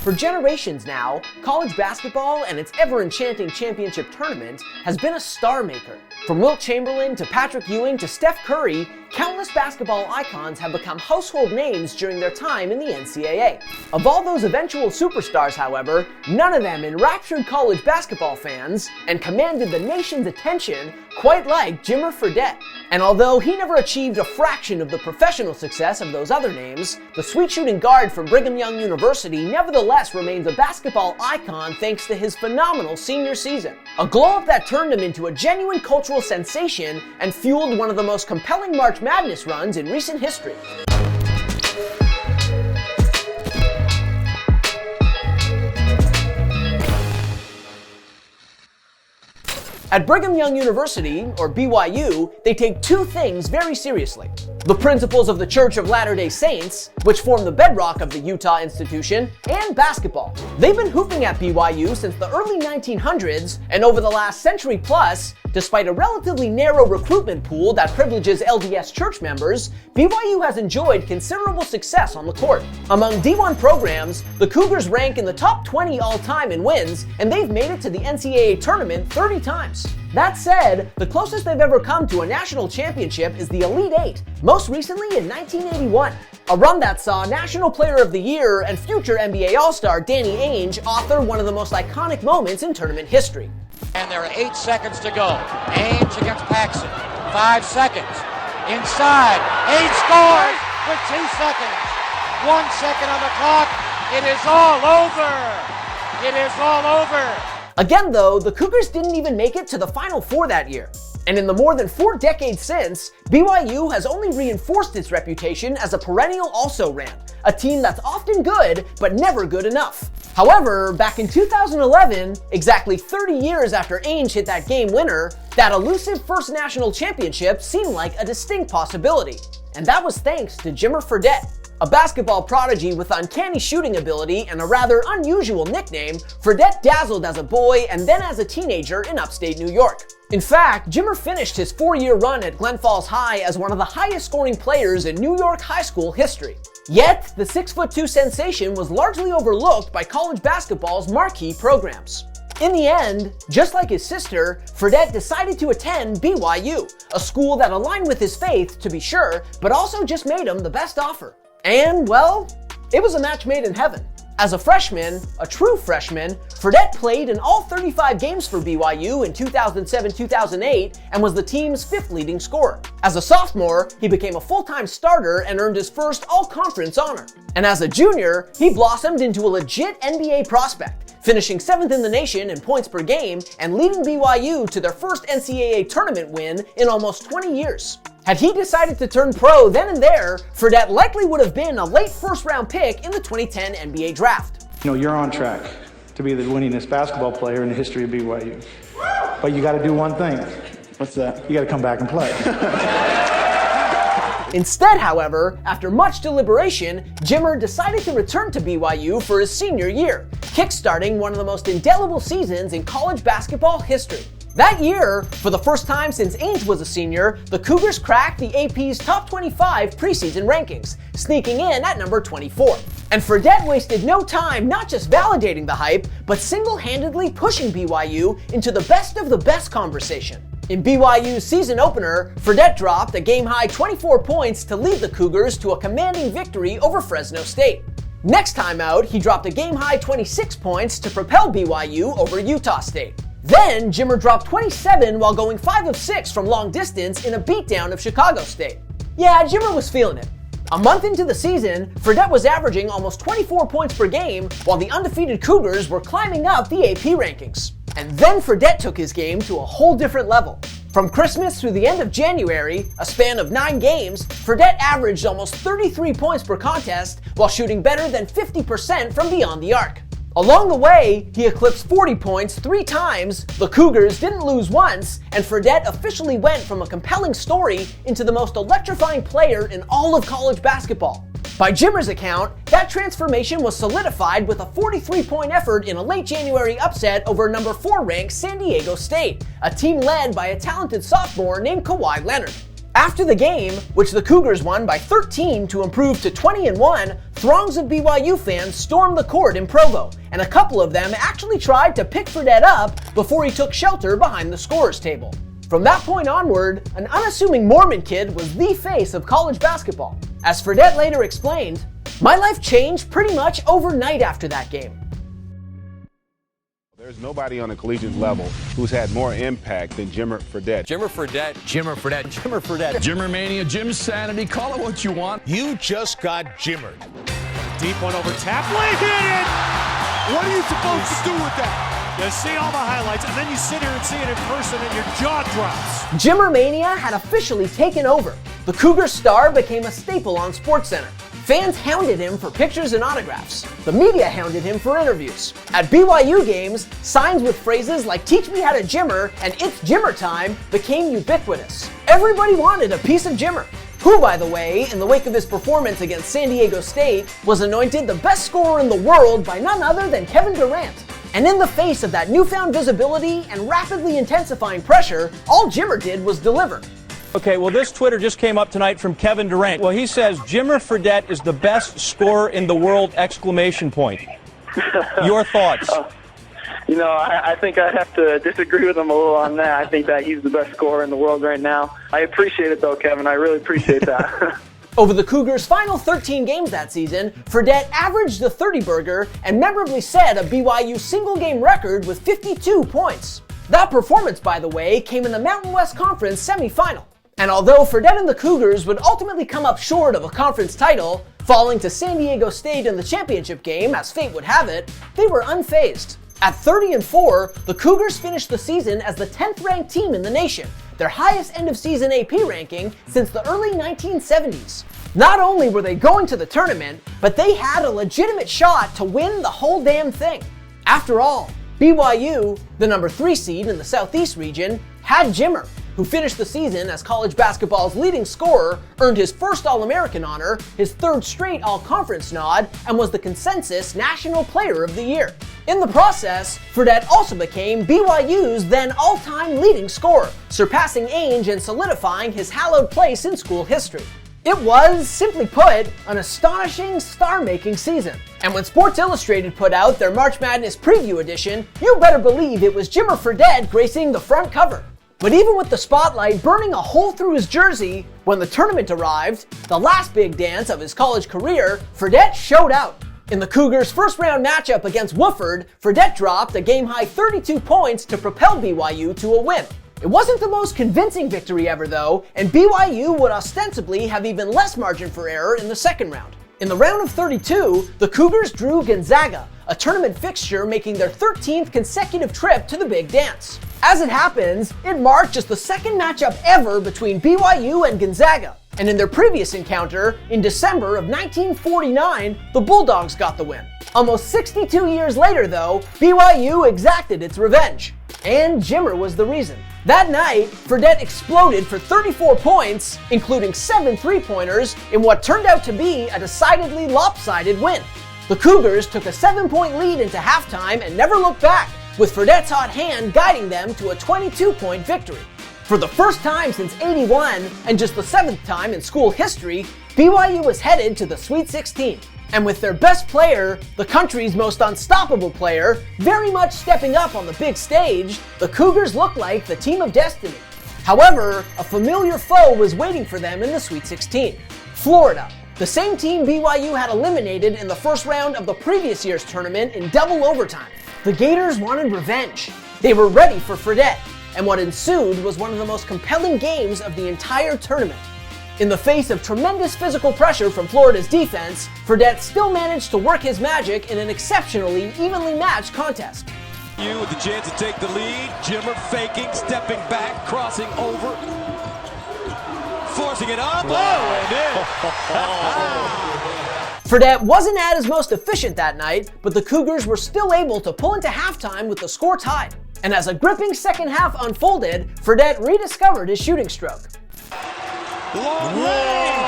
For generations now, college basketball and its ever-enchanting championship tournament has been a star maker. From Wilt Chamberlain to Patrick Ewing to Steph Curry, countless basketball icons have become household names during their time in the NCAA. Of all those eventual superstars, however, none of them enraptured college basketball fans and commanded the nation's attention quite like Jimmer Fredette. And although he never achieved a fraction of the professional success of those other names, the sweet-shooting guard from Brigham Young University nevertheless remains a basketball icon thanks to his phenomenal senior season. A glow-up that turned him into a genuine cultural sensation and fueled one of the most compelling March Madness runs in recent history. At Brigham Young University, or BYU, they take two things very seriously. The principles of the Church of Latter-day Saints, which form the bedrock of the Utah institution, and basketball. They've been hooping at BYU since the early 1900s, and over the last century plus, despite a relatively narrow recruitment pool that privileges LDS church members, BYU has enjoyed considerable success on the court. Among D1 programs, the Cougars rank in the top 20 all-time in wins, and they've made it to the NCAA tournament 30 times. That said, the closest they've ever come to a national championship is the Elite Eight, most recently in 1981. A run that saw National Player of the Year and future NBA All-Star Danny Ainge author one of the most iconic moments in tournament history. And there are 8 seconds to go. Ainge against Paxson. 5 seconds. Inside. Ainge scores with 2 seconds. 1 second on the clock. It is all over. It is all over. Again though, the Cougars didn't even make it to the Final Four that year. And in the more than 4 decades since, BYU has only reinforced its reputation as a perennial also-ran, a team that's often good, but never good enough. However, back in 2011, exactly 30 years after Ainge hit that game winner, that elusive first national championship seemed like a distinct possibility. And that was thanks to Jimmer Fredette. A basketball prodigy with uncanny shooting ability and a rather unusual nickname, Fredette dazzled as a boy and then as a teenager in upstate New York. In fact, Jimmer finished his 4-year run at Glen Falls High as one of the highest scoring players in New York high school history. Yet, the 6'2" sensation was largely overlooked by college basketball's marquee programs. In the end, just like his sister, Fredette decided to attend BYU, a school that aligned with his faith, to be sure, but also just made him the best offer. And, well, it was a match made in heaven. As a freshman, a true freshman, Fredette played in all 35 games for BYU in 2007-2008 and was the team's 5th leading scorer. As a sophomore, he became a full-time starter and earned his first all-conference honor. And as a junior, he blossomed into a legit NBA prospect, finishing 7th in the nation in points per game and leading BYU to their first NCAA tournament win in almost 20 years. Had he decided to turn pro then and there, Fredette likely would have been a late first-round pick in the 2010 NBA draft. You know, you're on track to be the winningest basketball player in the history of BYU. But you got to do one thing. What's that? You got to come back and play. Instead, however, after much deliberation, Jimmer decided to return to BYU for his senior year, kickstarting one of the most indelible seasons in college basketball history. That year, for the first time since Ainge was a senior, the Cougars cracked the AP's top 25 preseason rankings, sneaking in at number 24. And Fredette wasted no time not just validating the hype, but single-handedly pushing BYU into the best of the best conversation. In BYU's season opener, Fredette dropped a game-high 24 points to lead the Cougars to a commanding victory over Fresno State. Next time out, he dropped a game-high 26 points to propel BYU over Utah State. Then, Jimmer dropped 27 while going 5 of 6 from long distance in a beatdown of Chicago State. Yeah, Jimmer was feeling it. A month into the season, Fredette was averaging almost 24 points per game while the undefeated Cougars were climbing up the AP rankings. And then Fredette took his game to a whole different level. From Christmas through the end of January, a span of 9 games, Fredette averaged almost 33 points per contest while shooting better than 50% from beyond the arc. Along the way, he eclipsed 40 points 3 times, the Cougars didn't lose once, and Fredette officially went from a compelling story into the most electrifying player in all of college basketball. By Jimmer's account, that transformation was solidified with a 43-point effort in a late January upset over number 4 ranked San Diego State, a team led by a talented sophomore named Kawhi Leonard. After the game, which the Cougars won by 13 to improve to 20-1, throngs of BYU fans stormed the court in Provo, and a couple of them actually tried to pick Fredette up before he took shelter behind the scorer's table. From that point onward, an unassuming Mormon kid was the face of college basketball. As Fredette later explained, "My life changed pretty much overnight after that game. There's nobody on a collegiate level who's had more impact than Jimmer Fredette. Jimmer Fredette. Jimmer Fredette. Jimmer Fredette. Jimmer Mania, Jim Sanity, call it what you want. You just got Jimmered. Deep one over Tapley, hit it! What are you supposed to do with that? You see all the highlights, and then you sit here and see it in person, and your jaw drops. Jimmer Mania had officially taken over. The Cougar star became a staple on SportsCenter. Fans hounded him for pictures and autographs. The media hounded him for interviews. At BYU games, signs with phrases like "Teach me how to Jimmer" and "It's Jimmer time" became ubiquitous. Everybody wanted a piece of Jimmer, who, by the way, in the wake of his performance against San Diego State, was anointed the best scorer in the world by none other than Kevin Durant. And in the face of that newfound visibility and rapidly intensifying pressure, all Jimmer did was deliver. Okay, well, this Twitter just came up tonight from Kevin Durant. Well, he says Jimmer Fredette is the best scorer in the world, exclamation point. Your thoughts? I think I have to disagree with him a little on that. I think that he's the best scorer in the world right now. I appreciate it, though, Kevin. I really appreciate that. Over the Cougars' final 13 games that season, Fredette averaged the 30-burger and memorably set a BYU single-game record with 52 points. That performance, by the way, came in the Mountain West Conference semifinal. And although Fredette and the Cougars would ultimately come up short of a conference title, falling to San Diego State in the championship game, as fate would have it, they were unfazed. At 30-4, the Cougars finished the season as the 10th-ranked team in the nation, their highest end-of-season AP ranking since the early 1970s. Not only were they going to the tournament, but they had a legitimate shot to win the whole damn thing. After all, BYU, the number 3 seed in the Southeast region, had Jimmer, who finished the season as college basketball's leading scorer, earned his first All-American honor, his 3rd straight All-Conference nod, and was the consensus National Player of the Year. In the process, Fredette also became BYU's then all-time leading scorer, surpassing Ainge and solidifying his hallowed place in school history. It was, simply put, an astonishing, star-making season. And when Sports Illustrated put out their March Madness preview edition, you better believe it was Jimmer Fredette gracing the front cover. But even with the spotlight burning a hole through his jersey, when the tournament arrived, the last big dance of his college career, Fredette showed out. In the Cougars' first-round matchup against Wofford, Fredette dropped a game-high 32 points to propel BYU to a win. It wasn't the most convincing victory ever, though, and BYU would ostensibly have even less margin for error in the second round. In the round of 32, the Cougars drew Gonzaga, a tournament fixture making their 13th consecutive trip to the big dance. As it happens, it marked just the second matchup ever between BYU and Gonzaga. And in their previous encounter, in December of 1949, the Bulldogs got the win. Almost 62 years later, though, BYU exacted its revenge. And Jimmer was the reason. That night, Fredette exploded for 34 points, including 7 3-pointers, in what turned out to be a decidedly lopsided win. The Cougars took a 7-point lead into halftime and never looked back, with Fredette's hot hand guiding them to a 22-point victory. For the first time since '81, and just the 7th time in school history, BYU was headed to the Sweet 16. And with their best player, the country's most unstoppable player, very much stepping up on the big stage, the Cougars looked like the team of destiny. However, a familiar foe was waiting for them in the Sweet 16. Florida, the same team BYU had eliminated in the first round of the previous year's tournament in double overtime. The Gators wanted revenge. They were ready for Fredette, and what ensued was one of the most compelling games of the entire tournament. In the face of tremendous physical pressure from Florida's defense, Fredette still managed to work his magic in an exceptionally evenly matched contest. You with the chance to take the lead, Jimmer faking, stepping back, crossing over, forcing it up, and in. Fredette wasn't at his most efficient that night, but the Cougars were still able to pull into halftime with the score tied. And as a gripping second half unfolded, Fredette rediscovered his shooting stroke. Long range!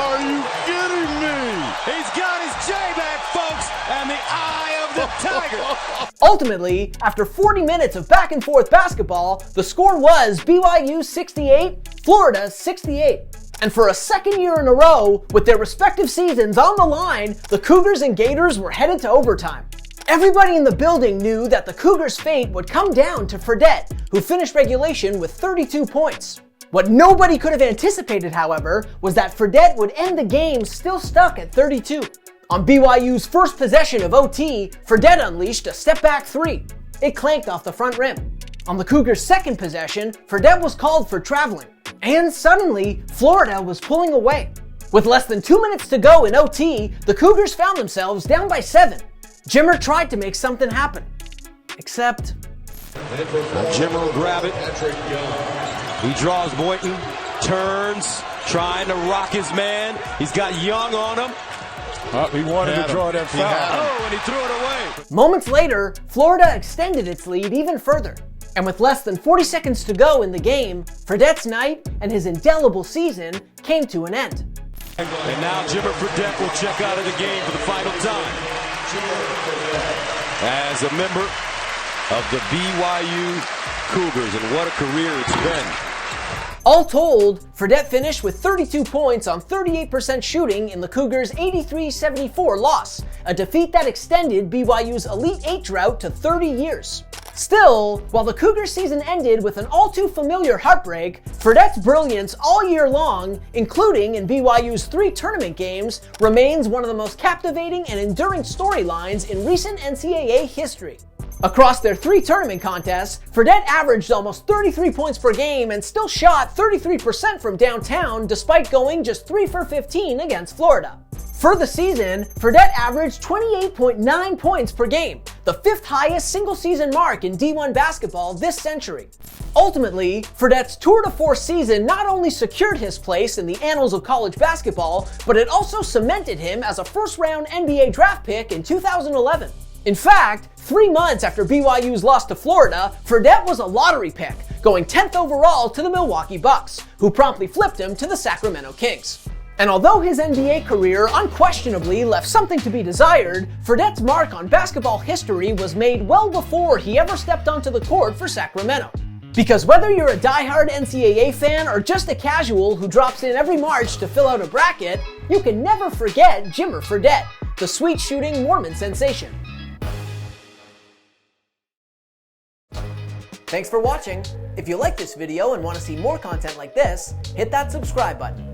Are you kidding me? He's got his J back, folks! and the eye of the tiger. Ultimately, after 40 minutes of back and forth basketball, the score was BYU 68, Florida 68. And for a second year in a row, with their respective seasons on the line, the Cougars and Gators were headed to overtime. Everybody in the building knew that the Cougars' fate would come down to Fredette, who finished regulation with 32 points. What nobody could have anticipated, however, was that Fredette would end the game still stuck at 32. On BYU's first possession of OT, Fredette unleashed a step-back three. It clanked off the front rim. On the Cougars' second possession, Fredette was called for traveling. And suddenly, Florida was pulling away. With less than 2 minutes to go in OT, the Cougars found themselves down by 7. Jimmer tried to make something happen. Except... Jimmer will grab it. He draws Boynton, turns, trying to rock his man. He's got Young on him. He wanted to draw that foul. Oh, and he threw it away. Moments later, Florida extended its lead even further. And with less than 40 seconds to go in the game, Fredette's night and his indelible season came to an end. And now Jimmer Fredette will check out of the game for the final time. As a member of the BYU Cougars, and what a career it's been. All told, Fredette finished with 32 points on 38% shooting in the Cougars' 83-74 loss, a defeat that extended BYU's Elite Eight drought to 30 years. Still, while the Cougars season ended with an all-too-familiar heartbreak, Fredette's brilliance all year long, including in BYU's 3 tournament games, remains one of the most captivating and enduring storylines in recent NCAA history. Across their 3 tournament contests, Fredette averaged almost 33 points per game and still shot 33% from downtown despite going just 3 for 15 against Florida. For the season, Fredette averaged 28.9 points per game, the 5th highest single-season mark in D1 basketball this century. Ultimately, Fredette's tour de force season not only secured his place in the annals of college basketball, but it also cemented him as a first-round NBA draft pick in 2011. In fact, 3 months after BYU's loss to Florida, Fredette was a lottery pick, going 10th overall to the Milwaukee Bucks, who promptly flipped him to the Sacramento Kings. And although his NBA career unquestionably left something to be desired, Fredette's mark on basketball history was made well before he ever stepped onto the court for Sacramento. Because whether you're a diehard NCAA fan or just a casual who drops in every March to fill out a bracket, you can never forget Jimmer Fredette, the sweet-shooting Mormon sensation. Thanks for watching. If you like this video and want to see more content like this, hit that subscribe button.